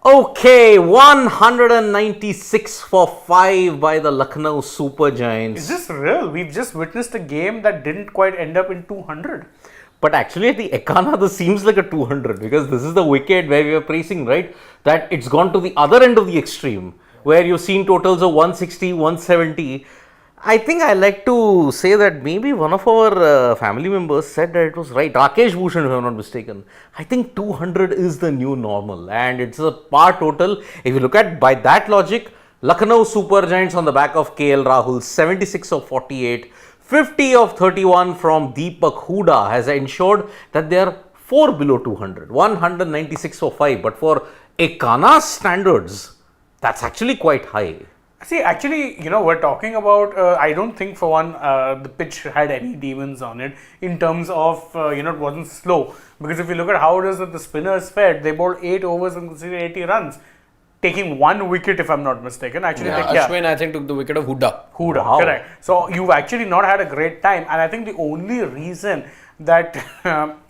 Okay, 196 for 5 by the Lucknow Super Giants. Is this real? We've just witnessed a game that didn't quite end up in 200. But actually, at the Ekana, this seems like a 200 because this is the wicket where we are praising, right? That it's gone to the other end of the extreme where you've seen totals of 160, 170. I think I like to say that maybe one of our family members said that it was right. Rakesh Bhushan, if I'm not mistaken. I think 200 is the new normal and it's a par total. If you look at by that logic, Lucknow Super Giants on the back of KL Rahul, 76 of 48. 50 of 31 from Deepak Hooda has ensured that they are 4 below 200, 196 for 5. But for Ekana standards, that's actually quite high. See, actually, we're talking about, I don't think for one, the pitch had any demons on it in terms of, it wasn't slow. Because if you look at how it is that the spinners fared, they bowled 8 overs and conceded 80 runs. Taking 1 wicket, if I'm not mistaken. Actually, Ashwin, I think, took the wicket of Hooda. Wow. Correct. So, you've actually not had a great time. And I think the only reason that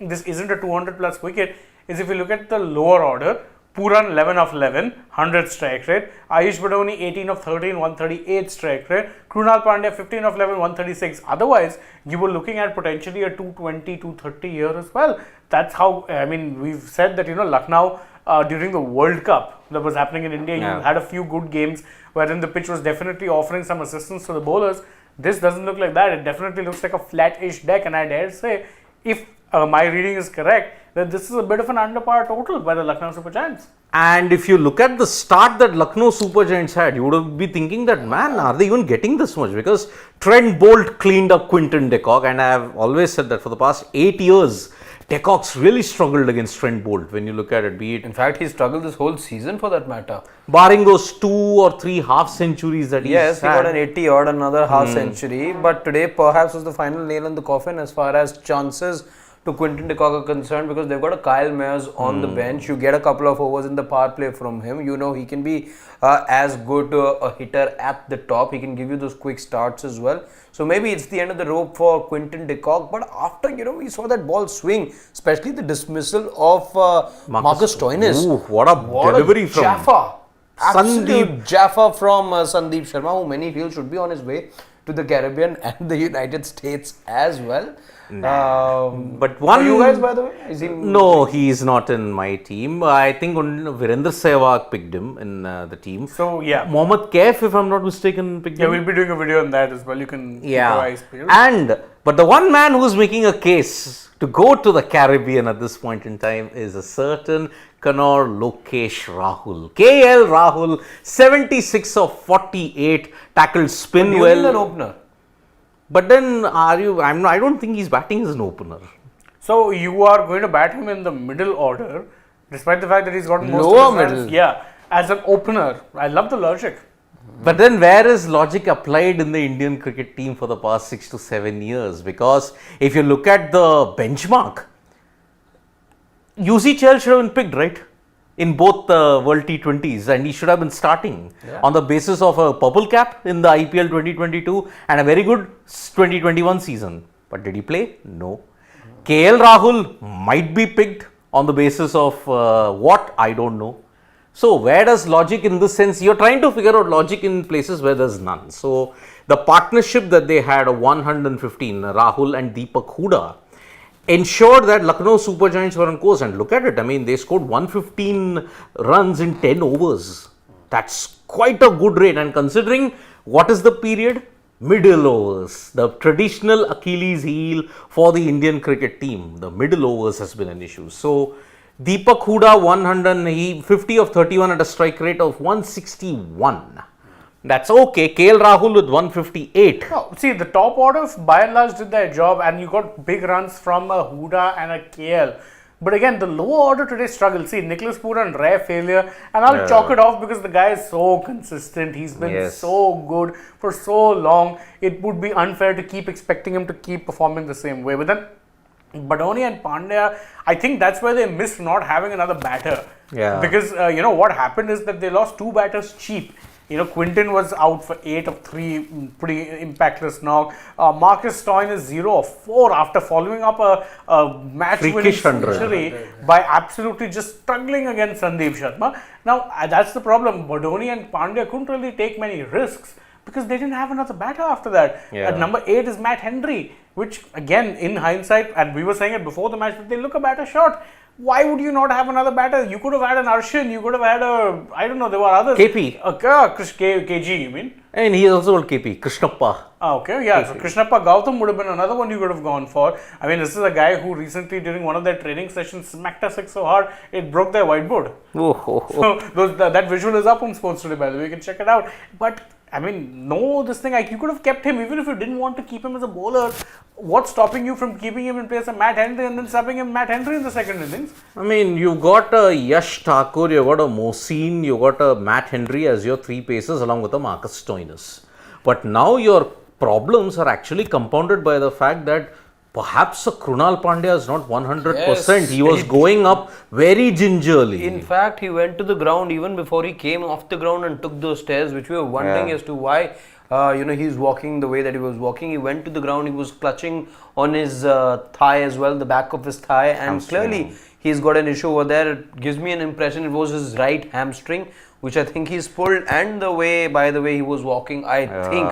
this isn't a 200 plus wicket is if you look at the lower order. Puran 11 of 11, 100 strike rate. Ayush Badoni 18 of 13, 138 strike rate. Krunal Pandya 15 of 11, 136. Otherwise, you were looking at potentially a 220, 230 year as well. That's how, we've said that, Lucknow during the World Cup that was happening in India, you had a few good games wherein the pitch was definitely offering some assistance to the bowlers. This doesn't look like that. It definitely looks like a flat-ish deck, and I dare say, if my reading is correct, that this is a bit of an under par total by the Lucknow Super Giants. And if you look at the start that Lucknow Super Giants had, you would be thinking that, man, are they even getting this much? Because Trent Bolt cleaned up Quinton de Kock, and I have always said that for the past 8 years, de Kock's really struggled against Trent Bolt when you look at it. Be it, in fact, he struggled this whole season for that matter. Barring those 2 or 3 half centuries that he got an 80 odd, another half century. But today perhaps was the final nail in the coffin as far as chances to Quinton de Kock are concerned, because they've got a Kyle Mayers on the bench. You get a couple of overs in the power play from him. He can be as good a hitter at the top. He can give you those quick starts as well. So maybe it's the end of the rope for Quinton de Kock. But after, we saw that ball swing, especially the dismissal of Marcus Stoinis. Ooh, what a delivery from Jaffa. Absolute Jaffa from Sandeep Sharma, who many feel should be on his way to the Caribbean and the United States as well. But one, you guys, by the way, no, he is not in my team. I think Virendra Sehwag picked him in the team. So yeah, Mohammad Kaif, if I'm not mistaken, picked him. Yeah, we'll be doing a video on that as well. You can keep your eyes peeled. But the one man who's making a case to go to the Caribbean at this point in time is a certain Kannur Lokesh Rahul. KL Rahul, 76 of 48, tackled spin well. An opener. But then, I don't think he's batting as an opener. So you are going to bat him in the middle order, despite the fact that he's got most lower of his middle. runs. Yeah, as an opener. I love the logic. But then, where is logic applied in the Indian cricket team for the past 6 to 7 years? Because if you look at the benchmark, UC Chahal should have been picked, right? In both the World T20s, and he should have been starting on the basis of a purple cap in the IPL 2022 and a very good 2021 season. But did he play? No. KL Rahul might be picked on the basis of what? I don't know. So, where does logic in this sense? You're trying to figure out logic in places where there's none. So, the partnership that they had of 115, Rahul and Deepak Hooda, ensured that Lucknow Super Giants were on course. And look at it, they scored 115 runs in 10 overs. That's quite a good rate. And considering what is the period? Middle overs, the traditional Achilles heel for the Indian cricket team. The middle overs has been an issue. So, Deepak Hooda, 50 of 31 at a strike rate of 161. That's okay. KL Rahul with 158. No, see, the top order by and large did their job, and you got big runs from a Hooda and a KL. But again, the lower order today struggled. See, Nicholas Puran, rare failure, and I'll chalk it off because the guy is so consistent. He's been so good for so long. It would be unfair to keep expecting him to keep performing the same way. But then Badoni and Pandya, I think that's where they missed not having another batter. Yeah. Because, what happened is that they lost 2 batters cheap. Quinton was out for 8 of 3, pretty impactless knock. Marcus Stoinis is 0 of 4 after following up a match-winning Freakish 100. century by absolutely just struggling against Sandeep Sharma. Now, that's the problem. Bodoni and Pandya couldn't really take many risks because they didn't have another batter after that. Yeah. At number 8 is Matt Henry, which again, in hindsight, and we were saying it before the match, that they look a batter short. Why would you not have another batter? You could have had an Arshin, you could have had I don't know, there were others. KP. KG, you mean? And he is also called KP, Krishnappa. Okay, yeah. So Krishnappa Gautam would have been another one you could have gone for. I mean, this is a guy who recently, during one of their training sessions, smacked a six so hard, it broke their whiteboard. So that visual is up on Sports Today, by the way. You can check it out. But I mean, no, this thing, you could have kept him even if you didn't want to keep him as a bowler. What's stopping you from keeping him in place of Matt Henry and then subbing him Matt Henry in the second innings? I mean, you've got a Yash Thakur, you've got a Mohsin, you've got a Matt Henry as your 3 pacers along with a Marcus Stoinis. But now your problems are actually compounded by the fact that perhaps a Krunal Pandya is not 100%. Yes, he was going up very gingerly. In fact, he went to the ground even before he came off the ground and took those stairs, which we were wondering as to why. He's walking the way that he was walking. He went to the ground. He was clutching on his thigh as well, the back of his thigh, and clearly he's got an issue over there. It gives me an impression it was his right hamstring, which I think he's pulled. And by the way he was walking, I think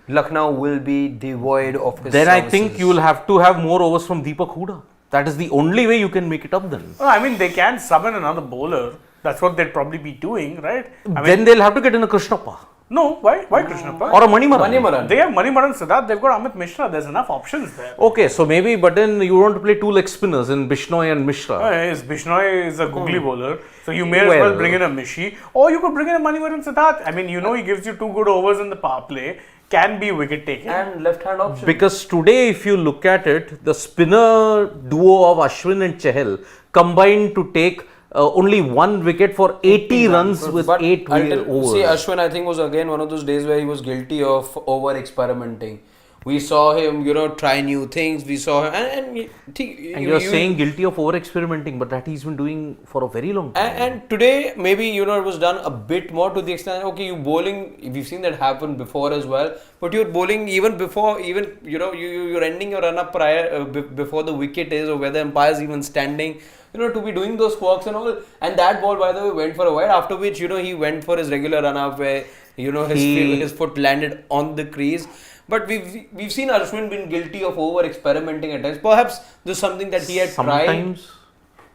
Lucknow will be devoid of his Then services. I think you will have to have more overs from Deepak Hooda. That is the only way you can make it up then. Well, I mean, they can summon another bowler. That's what they'd probably be doing, right? Then they'll have to get in a Krishnappa. No, why Krishnappa? Or a Manimaran. They have Manimaran Siddharth, they've got Amit Mishra, there's enough options there. Okay, so maybe, but then you want to play 2 leg spinners in Bishnoi and Mishra. Yes, Bishnoi is a googly bowler, so you may as well bring in a Mishi, or you could bring in a Manimaran Siddharth. I mean, he gives you 2 good overs in the power play, can be wicket taking. And left hand option. Because today, if you look at it, the spinner duo of Ashwin and Chahal combined to take only 1 wicket for 80 runs with 8 overs. See, Ashwin, I think, was again one of those days where he was guilty of over experimenting. We saw him, try new things. We saw him, and you're saying guilty of over experimenting, but that he's been doing for a very long time. And today, maybe it was done a bit more to the extent. Okay, you bowling. We've seen that happen before as well. But you're bowling even before, you're ending your run up prior before the wicket is, or where the umpire is even standing. To be doing those quirks and all. And that ball, by the way, went for a wide. After which, he went for his regular run up where his foot landed on the crease. But we've seen Ashwin been guilty of over experimenting at times. Perhaps this is something that he had tried.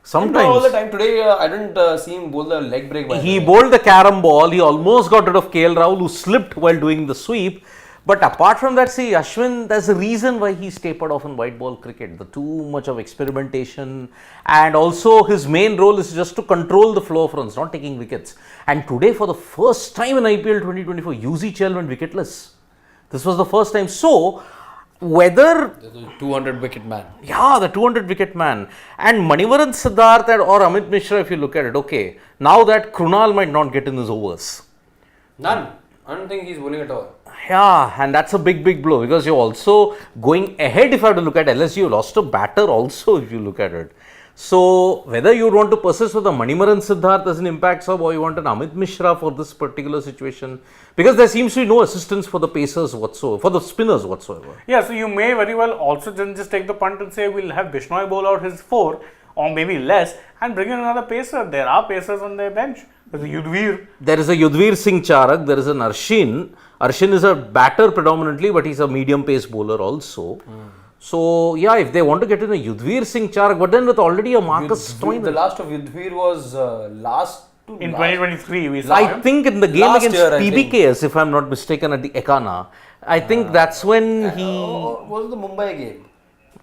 Sometimes. Not all the time. Today, I didn't see him bowl the leg break. He bowled the carom ball. He almost got rid of KL Rahul, who slipped while doing the sweep. But apart from that, see, Ashwin, there's a reason why he's tapered off in white ball cricket. The too much of experimentation, and also his main role is just to control the flow of runs, not taking wickets. And today, for the first time in IPL 2024, UZ Chahal went wicketless. This was the first time. So, whether... The 200 wicket man. Yeah, the 200 wicket man. And Manivaran Siddharth or Amit Mishra, if you look at it, okay, now that Krunal might not get in his overs. None. I don't think he's bowling at all. Yeah, and that's a big blow because you're also going ahead. If I have to look at LSG, you lost a batter also if you look at it. So, whether you want to persist with a Manimaran Siddharth as an impact sub or you want an Amit Mishra for this particular situation, because there seems to be no assistance for the pacers whatsoever, for the spinners whatsoever. Yeah, so you may very well also then just take the punt and say we'll have Bishnoi bowl out his 4 or maybe less and bring in another pacer. There are pacers on their bench. There's a Yudhvir. There is a Yudhvir Singh Charak, there is an Arshin. Arshin is a batter predominantly, but he's a medium pace bowler also. So, yeah, if they want to get in a Yudhvir Singh Charak, but then with already a Marcus Stoinis. The last of Yudhvir was in 2023, we saw I him. think in the game Last against year, I PBKS, if I'm not mistaken, at the Ekana, I think that's when he... was the Mumbai game?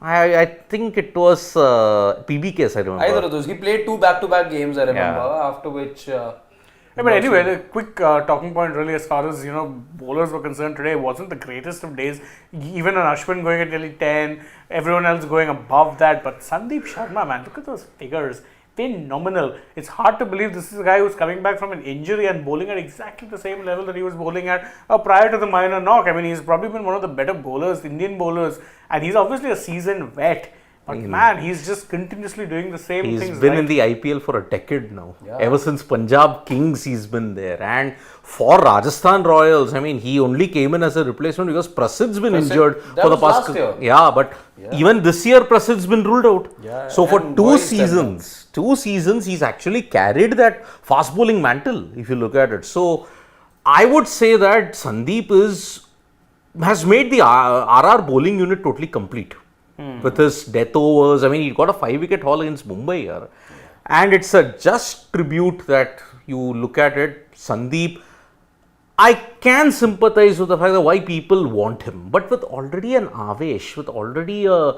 I think it was PBKS, I remember. Either of those. He played 2 back-to-back games, I remember, after which... Yeah, but anyway, the quick talking point really as far as, bowlers were concerned today wasn't the greatest of days. Even an Ashwin going at nearly 10, everyone else going above that. But Sandeep Sharma, man, look at those figures. Phenomenal. It's hard to believe this is a guy who's coming back from an injury and bowling at exactly the same level that he was bowling at prior to the minor knock. I mean, he's probably been one of the better bowlers, Indian bowlers, and he's obviously a seasoned vet. But man, he's just continuously doing the same He's things. been right? in the IPL for a decade now. Ever since Punjab Kings, he's been there. And for Rajasthan Royals, I mean, he only came in as a replacement because Prasid's been injured that for the was past. last year. Yeah, but even this year, Prasid's been ruled out. Yeah, So for and two Boyd stepped seasons, he's actually carried that fast bowling mantle. If you look at it, so I would say that Sandeep has made the RR bowling unit totally complete. With his death overs, I mean, he got a 5-wicket haul against Mumbai here. And it's a just tribute that you look at it. Sandeep, I can sympathize with the fact that why people want him. But with already an Avesh, with already a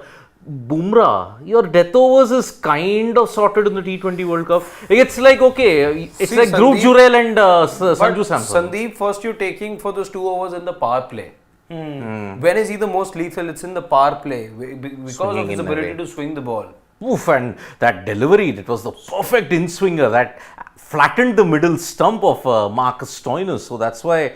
Bumrah, your death overs is kind of sorted in the T20 World Cup. It's like, okay, it's See, like Dhruv Sandeep- Jurel and But Sanju Samson. Sandeep, first you're taking for those 2 overs in the power play. When is he the most lethal? It's in the power play because Swinging of his in the ability way. to swing the ball. Oof, and that delivery, that was the perfect in-swinger that flattened the middle stump of Marcus Stoinis. So that's why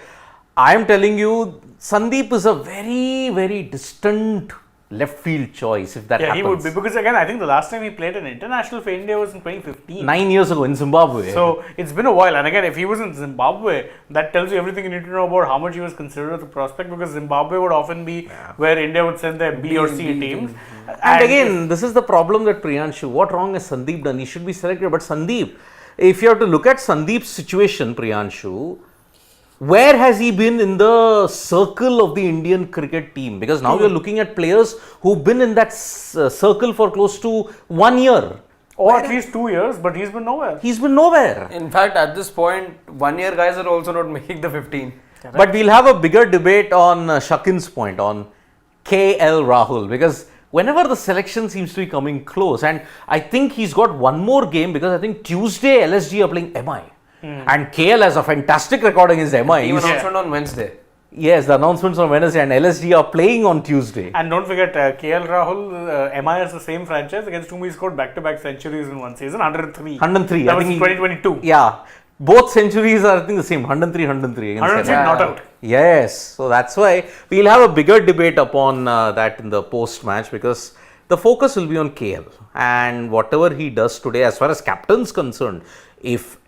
I am telling you, Sandeep is a very, very distant left field choice if that Yeah, happens. he would be, because again, I think the last time he played an international for India was in 2015. 9 years ago in Zimbabwe. So it's been a while, and again, if he was in Zimbabwe, that tells you everything you need to know about how much he was considered as a prospect, because Zimbabwe would often be where India would send their B or C teams. And again, this is the problem that Priyanshu, what wrong has Sandeep done? He should be selected. But Sandeep, if you have to look at Sandeep's situation, Priyanshu, where has he been in the circle of the Indian cricket team? Because now you're looking at players who've been in that circle for close to 1 year. or at least 2 years, but he's been nowhere. He's been nowhere. In fact, at this point, 1 year guys are also not making the 15. But we'll have a bigger debate on Shakin's point, on KL Rahul, because whenever the selection seems to be coming close, and I think he's got one more game, because I think Tuesday LSG are playing MI. And KL has a fantastic record against MI. Team announcement on Wednesday. Yes, the announcements on Wednesday, and LSG are playing on Tuesday. And don't forget, KL Rahul, MI is the same franchise against whom he scored back-to-back centuries in one season, 103. 103. That I was think 2022. Yeah. Both centuries are, I think, the same. 103, 103 against 103 MI. not out. Yes. So that's why we'll have a bigger debate upon that in the post-match, because the focus will be on KL. And whatever he does today, as far as captain's concerned, if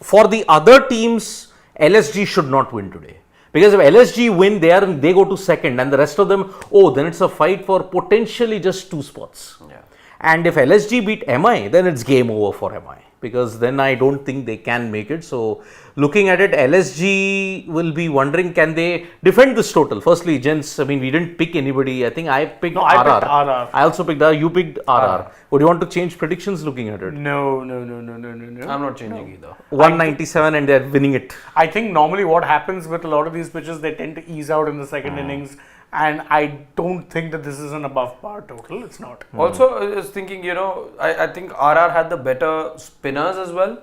for the other teams, LSG should not win today. Because if LSG win, they go to second, and the rest of them, then it's a fight for potentially just 2 spots. Yeah. And if LSG beat MI, then it's game over for MI, because then I don't think they can make it. So looking at it, LSG will be wondering, can they defend this total? Firstly, gents, I mean, we didn't pick anybody. I think I picked No, RR. I picked RR. I also picked RR. You picked RR. Would you want to change predictions looking at it? No. I'm not changing either. 197 and they're winning it. I think normally what happens with a lot of these pitches, they tend to ease out in the second innings. And I don't think that this is an above par total. It's not. Also, I was thinking, I think RR had the better spinners as well.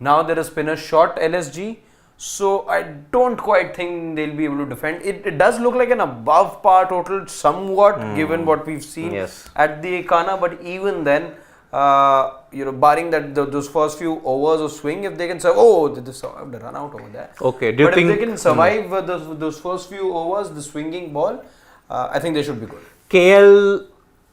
Now there is spinner short LSG. So I don't quite think they'll be able to defend. It does look like an above par total somewhat, given what we've seen at the Ekana. But even then, barring that those first few overs of swing, if they can survive, they survived the run out over there. Okay, do you But think if they can survive those first few overs, the swinging ball, I think they should be good. KL,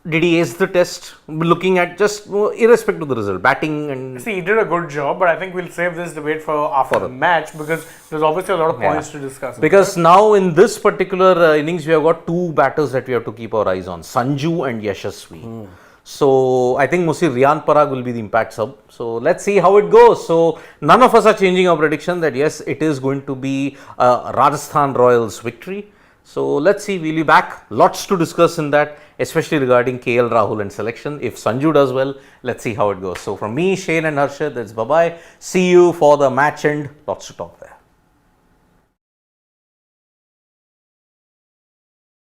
did he ace the test? Looking at just irrespective of the result, batting and... See, he did a good job, but I think we'll save this debate for after the match, because there's obviously a lot of points to discuss. Because now in this particular innings, we have got 2 batters that we have to keep our eyes on, Sanju and Yashasvi. So I think mostly Riyan Parag will be the impact sub. So let's see how it goes. So none of us are changing our prediction that yes, it is going to be Rajasthan Royals victory. So let's see, we'll be back. Lots to discuss in that, especially regarding KL Rahul and selection. If Sanju does well, let's see how it goes. So from me, Shane and Harshad, that's bye-bye. See you for the match end. Lots to talk.